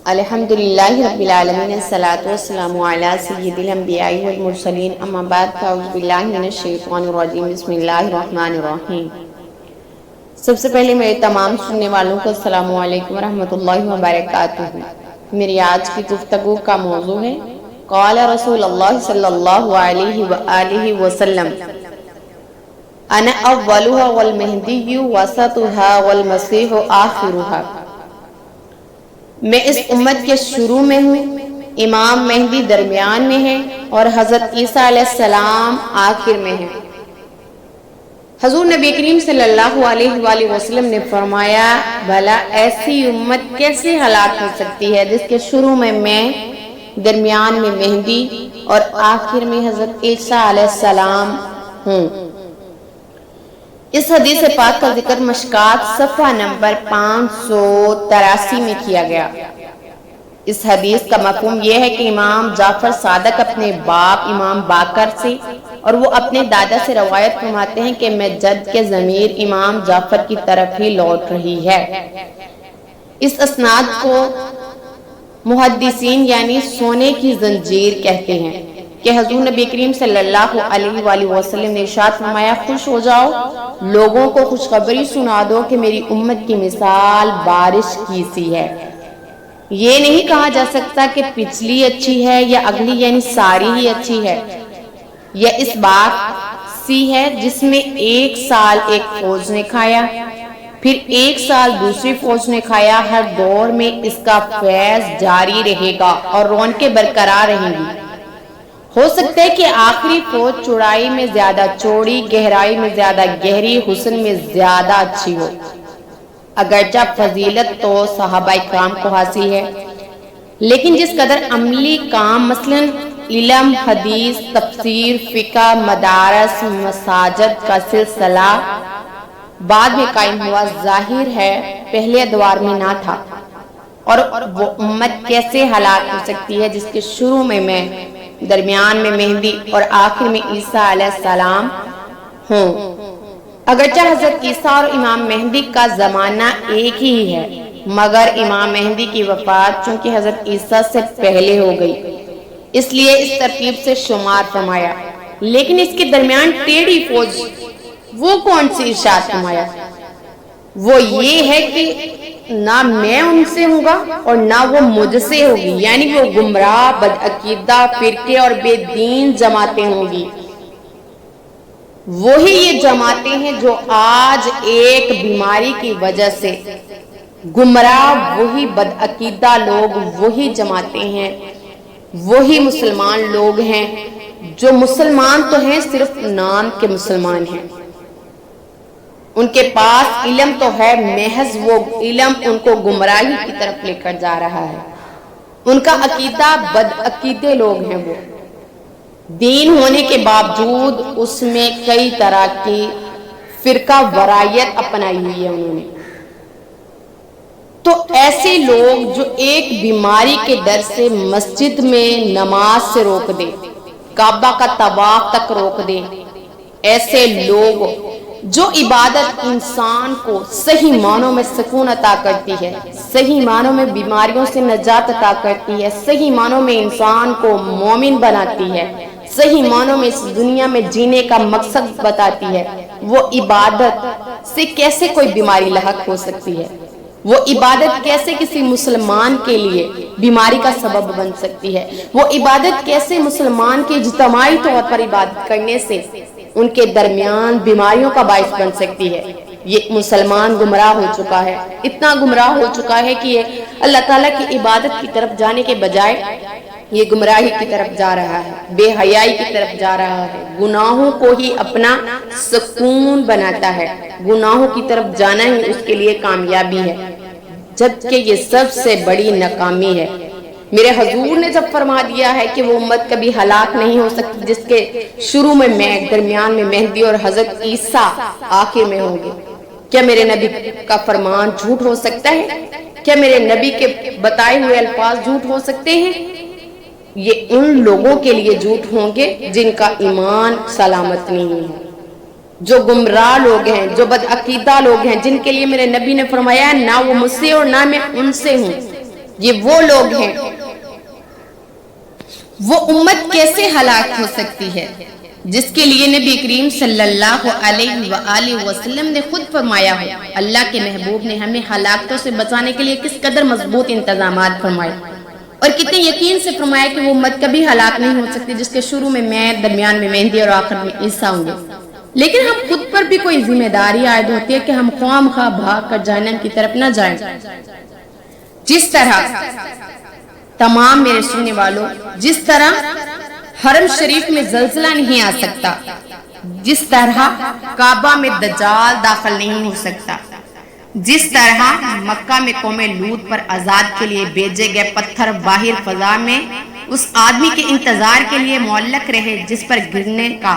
الحمدللہ رب العالمین الصلاۃ والسلام علی سید الانبیاء والمرسلین اما بعد فاعوذ باللہ من الشیطان الرجیم بسم اللہ الرحمن الرحیم۔ سب سے پہلے میرے تمام سننے والوں کو السلام علیکم ورحمۃ اللہ وبرکاتہ۔ میری آج کی گفتگو کا موضوع ہے قال رسول اللہ صلی اللہ علیہ وآلہ وسلم انا اولها والمہدی وسطها والمسیح آخرها۔ میں اس امت کے شروع میں ہوں، امام مہدی درمیان میں ہے اور حضرت عیسیٰ علیہ السلام آخر میں ہے۔ حضور نبی کریم صلی اللہ علیہ وآلہ وسلم نے فرمایا بھلا ایسی امت کیسے ہلاک ہو سکتی ہے جس کے شروع میں درمیان میں مہدی اور آخر میں حضرت عیسیٰ علیہ السلام ہوں۔ اس حدیث پاک کا ذکر مشکات صفحہ نمبر 583 میں کیا گیا۔ اس حدیث کا مفہوم یہ ہے کہ امام جعفر صادق اپنے باپ امام باقر سے اور وہ اپنے دادا سے روایت فرماتے ہیں کہ میں جد کے ضمیر امام جعفر کی طرف ہی لوٹ رہی ہے۔ اس اسناد کو محدثین یعنی سونے کی زنجیر کہتے ہیں کہ حضور نبی کریم صلی اللہ علیہ وآلہ وسلم نے ارشاد فرمایا خوش ہو جاؤ، لوگوں کو خوشخبری سنا دو کہ میری امت کی مثال بارش کی سی ہے۔ یہ نہیں کہا جا سکتا کہ پچھلی اچھی ہے یا اگلی یعنی ساری ہی اچھی ہے۔ یہ اس بات سی ہے جس میں ایک سال ایک فوج نے کھایا، پھر ایک سال دوسری فوج نے کھایا، ہر دور میں اس کا فیض جاری رہے گا اور رونقیں برقرار رہیں گی۔ ہو سکتا ہے کہ آخری فوج چوڑائی میں زیادہ چوڑی، گہرائی میں زیادہ گہری، حسن میں زیادہ اچھی ہو، اگرچہ فضیلت تو صحابہ کرام کو حاصل ہے، لیکن جس قدر عملی کام مثلا علم، حدیث، تفسیر، فقہ، مدارس، مساجد کا سلسلہ بعد میں قائم ہوا، ظاہر ہے پہلے ادوار میں نہ تھا۔ اور وہ امت کیسے ہلاک ہو سکتی ہے جس کے شروع میں درمیان میں مہدی اور آخر میں عیسیٰ علیہ السلام ہوں۔ اگرچہ حضرت عیسیٰ اور امام مہدی کا زمانہ ایک ہی ہے، مگر امام مہدی کی وفات چونکہ حضرت عیسیٰ سے پہلے ہو گئی، اس لیے اس ترتیب سے شمار فرمایا۔ لیکن اس کے درمیان ٹیڑھی فوج وہ کون سی ارشاد فرمایا؟ وہ یہ ہے کہ نہ میں ان سے ہوں گا اور نہ وہ مجھ سے ہوگی، یعنی وہ گمراہ، بدعقیدہ فرقے اور بے دین جماعتیں ہوں گی۔ وہی یہ جماعتیں ہیں جو آج ایک بیماری کی وجہ سے گمراہ، وہی بدعقیدہ لوگ، وہی جماعتیں ہیں، وہی مسلمان لوگ ہیں جو مسلمان تو ہیں صرف نام کے مسلمان ہیں۔ ان کے پاس علم تو ہے، محض وہ علم ان کو گمراہی کی طرف لے کر جا رہا ہے۔ ان کا عقیدہ بدعقیدے لوگ ہیں، وہ دین ہونے کے باوجود اس میں کئی طرح کی فرقہ وارائیت اپنائی ہوئی ہے انہوں نے۔ تو ایسے لوگ جو ایک بیماری کے ڈر سے مسجد میں نماز سے روک دیں، کعبہ کا طواف تک روک دیں، ایسے لوگ جو عبادت انسان کو صحیح معنوں میں سکون عطا کرتی ہے، صحیح معنوں میں بیماریوں سے نجات عطا کرتی ہے، صحیح معنوں میں انسان کو مومن بناتی ہے، صحیح معنوں میں اس دنیا میں جینے کا مقصد بتاتی ہے، وہ عبادت سے کیسے کوئی بیماری لاحق ہو سکتی ہے؟ وہ عبادت کیسے کسی مسلمان کے لیے بیماری کا سبب بن سکتی ہے؟ وہ عبادت کیسے مسلمان کے اجتماعی طور پر عبادت کرنے سے ان کے درمیان بیماریوں کا باعث بن سکتی ہے؟ یہ مسلمان گمراہ ہو چکا ہے، اتنا گمراہ ہو چکا ہے کہ یہ اللہ تعالیٰ کی عبادت کی طرف جانے کے بجائے یہ گمراہی کی طرف جا رہا ہے، بے حیائی کی طرف جا رہا ہے، گناہوں کو ہی اپنا سکون بناتا ہے، گناہوں کی طرف جانا ہی اس کے لیے کامیابی ہے، جبکہ یہ سب سے بڑی ناکامی ہے۔ میرے حضور نے جب فرما دیا ہے کہ وہ امت کبھی ہلاک نہیں ہو سکتی جس کے شروع میں درمیان میں مہدی اور حضرت عیسیٰ آخر میں ہوں گے، کیا میرے نبی کا فرمان جھوٹ ہو سکتا ہے؟ کیا میرے نبی کے بتائے ہوئے الفاظ جھوٹ ہو سکتے ہیں؟ یہ ان لوگوں کے لیے جھوٹ ہوں گے جن کا ایمان سلامت نہیں ہے، جو گمراہ لوگ ہیں، جو بدعقیدہ لوگ ہیں، جن کے لیے میرے نبی نے فرمایا نہ وہ مجھ سے اور نہ میں ان سے ہوں۔ یہ وہ لوگ ہیں، وہ امت کیسے ہلاک ہو سکتی ہے جس کے لیے نبی کریم صلی اللہ علیہ وآلہ وسلم نے خود فرمایا ہو۔ اللہ کے محبوب نے ہمیں ہلاکتوں سے بچانے کے لیے کس قدر مضبوط انتظامات فرمائے اور کتنے یقین سے فرمایا کہ وہ امت کبھی ہلاک نہیں ہو سکتی جس کے شروع میں میں، درمیان میں مہدی اور آخر میں عیسیٰ ہوں گے۔ لیکن ہم خود پر بھی کوئی ذمہ داری عائد ہوتی ہے کہ ہم خواہ مخواہ بھاگ کر جہنم کی طرف نہ جائیں۔ جس طرح تمام میرے سننے والوں، جس طرح حرم شریف میں زلزلہ نہیں آ سکتا، جس طرح کعبہ میں دجال داخل نہیں ہو سکتا، جس طرح مکہ میں قوم لوط پر عذاب کے لیے بھیجے گئے پتھر باہر فضا میں اس آدمی کے انتظار کے لیے معلق رہے جس پر گرنے کا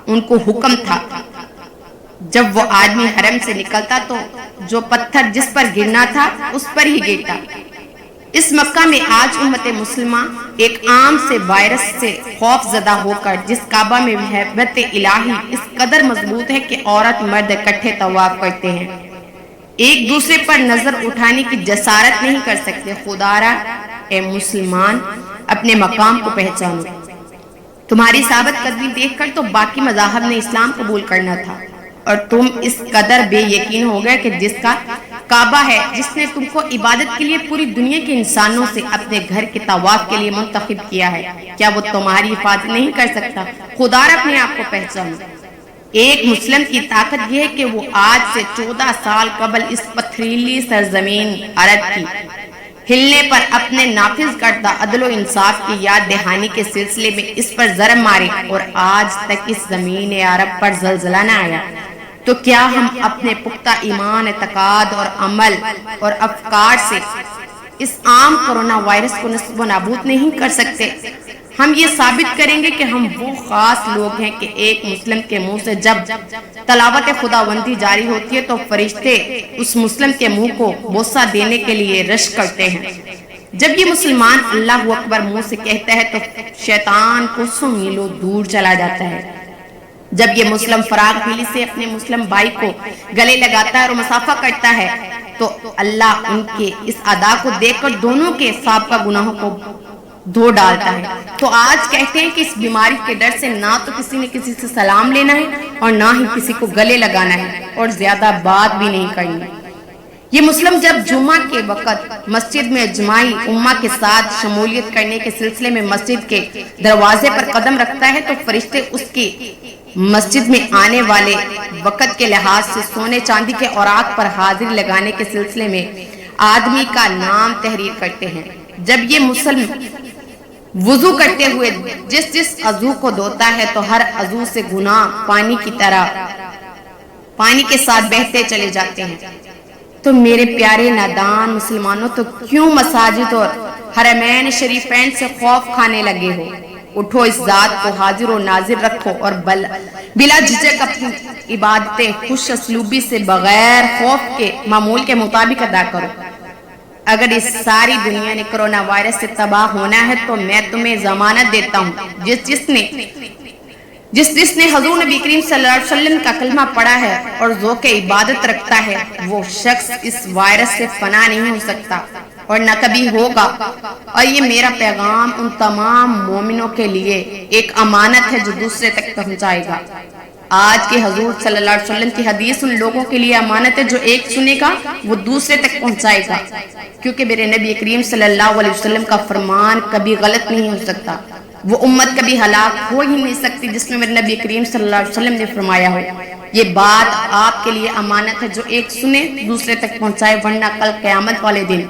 ان کو حکم تھا، جب وہ آدمی حرم سے نکلتا تو جو پتھر جس پر گرنا تھا اس پر ہی گرتا۔ اس مکہ میں آج امت مسلمہ ایک عام سے وائرس سے خوف زدہ ہو کر جس کعبہ میں محبت الہی اس قدر مضبوط ہے کہ عورت مرد اکٹھے طواف کرتے ہیں، ایک دوسرے پر نظر اٹھانے کی جسارت نہیں کر سکتے۔ خدارا اے مسلمان، اپنے مقام کو پہچانو۔ تمہاری ثابت قدمی دیکھ کر تو باقی مذاہب نے اسلام قبول کرنا تھا، اور تم اس قدر بے یقین ہو گئے کہ جس کا کعبہ ہے، جس نے تم کو عبادت کے لیے پوری دنیا کے انسانوں سے اپنے گھر کے طواف کے لیے منتخب کیا ہے، کیا وہ تمہاری حفاظت نہیں کر سکتا؟ خدا اپنے آپ کو پہچانو۔ ایک مسلم کی طاقت یہ ہے کہ وہ آج سے 14 سال قبل اس پتھریلی سرزمین عرب کی ہلنے پر اپنے نافذ کردہ عدل و انصاف کی یاد دہانی کے سلسلے میں اس پر ضرب مارے اور آج تک اس زمین عرب پر زلزلہ نہ آیا، تو کیا ہم اپنے پختہ ایمان، اعتقاد اور عمل اور افکار سے اس عام کرونا وائرس کو نصب و نابود نہیں کر سکتے؟ ہم یہ ثابت کریں گے کہ ہم وہ خاص لوگ ہیں کہ ایک مسلم کے منہ سے جب تلاوت خداوندی جاری ہوتی ہے تو فرشتے اس مسلم کے منہ کو بوسہ دینے کے لیے رش کرتے ہیں۔ جب یہ مسلمان اللہ اکبر منہ سے کہتا ہے تو شیطان کوسوں میلوں دور چلا جاتا ہے۔ جب یہ مسلم فراغ دلی سے اپنے مسلم بھائی کو گلے لگاتا ہے اور مصافحہ کرتا ہے تو اللہ ان کے اس ادا کو دیکھ کر دونوں کے سابقہ گناہوں کو دھو ڈالتا ہے۔ تو آج کہتے ہیں کہ اس بیماری کے ڈر سے نہ تو کسی نے کسی سے سلام لینا ہے اور نہ ہی کسی کو گلے لگانا ہے اور زیادہ بات بھی نہیں کرنی۔ یہ مسلم جب جمعہ کے وقت مسجد میں اجماعی امہ کے ساتھ شمولیت کرنے کے سلسلے میں مسجد کے دروازے پر قدم رکھتا ہے تو فرشتے اس کی مسجد میں آنے والے وقت کے لحاظ سے سونے چاندی کے اوراق پر حاضری لگانے کے سلسلے میں آدمی کا نام تحریر کرتے ہیں۔ جب یہ مسلم وضو کرتے ہوئے جس عضو کو دھوتا ہے تو ہر عضو سے گناہ پانی کی طرح پانی کے ساتھ بہتے چلے جاتے ہیں۔ تو میرے پیارے نادان مسلمانوں، تو کیوں مساجد اور حرمین شریفین سے خوف کھانے لگے ہو؟ اٹھو، اس ذات کو حاضر و ناظر رکھو اور بلا جھجک اپنی عبادتیں خوش اسلوبی سے بغیر خوف کے معمول کے مطابق ادا کرو۔ اگر اس ساری دنیا نے کرونا وائرس سے تباہ ہونا ہے تو میں تمہیں ضمانت دیتا ہوں، جس نے حضور نبی کریم صلی اللہ علیہ وسلم کا کلمہ پڑھا ہے اور ذوق عبادت رکھتا ہے، وہ شخص اس وائرس سے پناہ نہیں ہو سکتا اور نہ کبھی ہوگا۔ اور یہ میرا پیغام ان تمام مومنوں کے لیے ایک امانت ہے جو دوسرے تک پہنچائے گا۔ آج کے حضور صلی اللہ علیہ وسلم کی حدیث ان لوگوں کے لیے امانت ہے جو ایک سنے گا وہ دوسرے تک پہنچائے گا، کیونکہ میرے نبی کریم صلی اللہ علیہ وسلم کا فرمان کبھی غلط نہیں ہو سکتا۔ وہ امت کبھی ہلاک ہو ہی نہیں سکتی جس میں میرے نبی کریم صلی اللہ علیہ وسلم نے فرمایا ہو۔ یہ بات آپ کے لیے امانت ہے جو ایک سنے دوسرے تک پہنچائے، ورنہ کل قیامت والے دن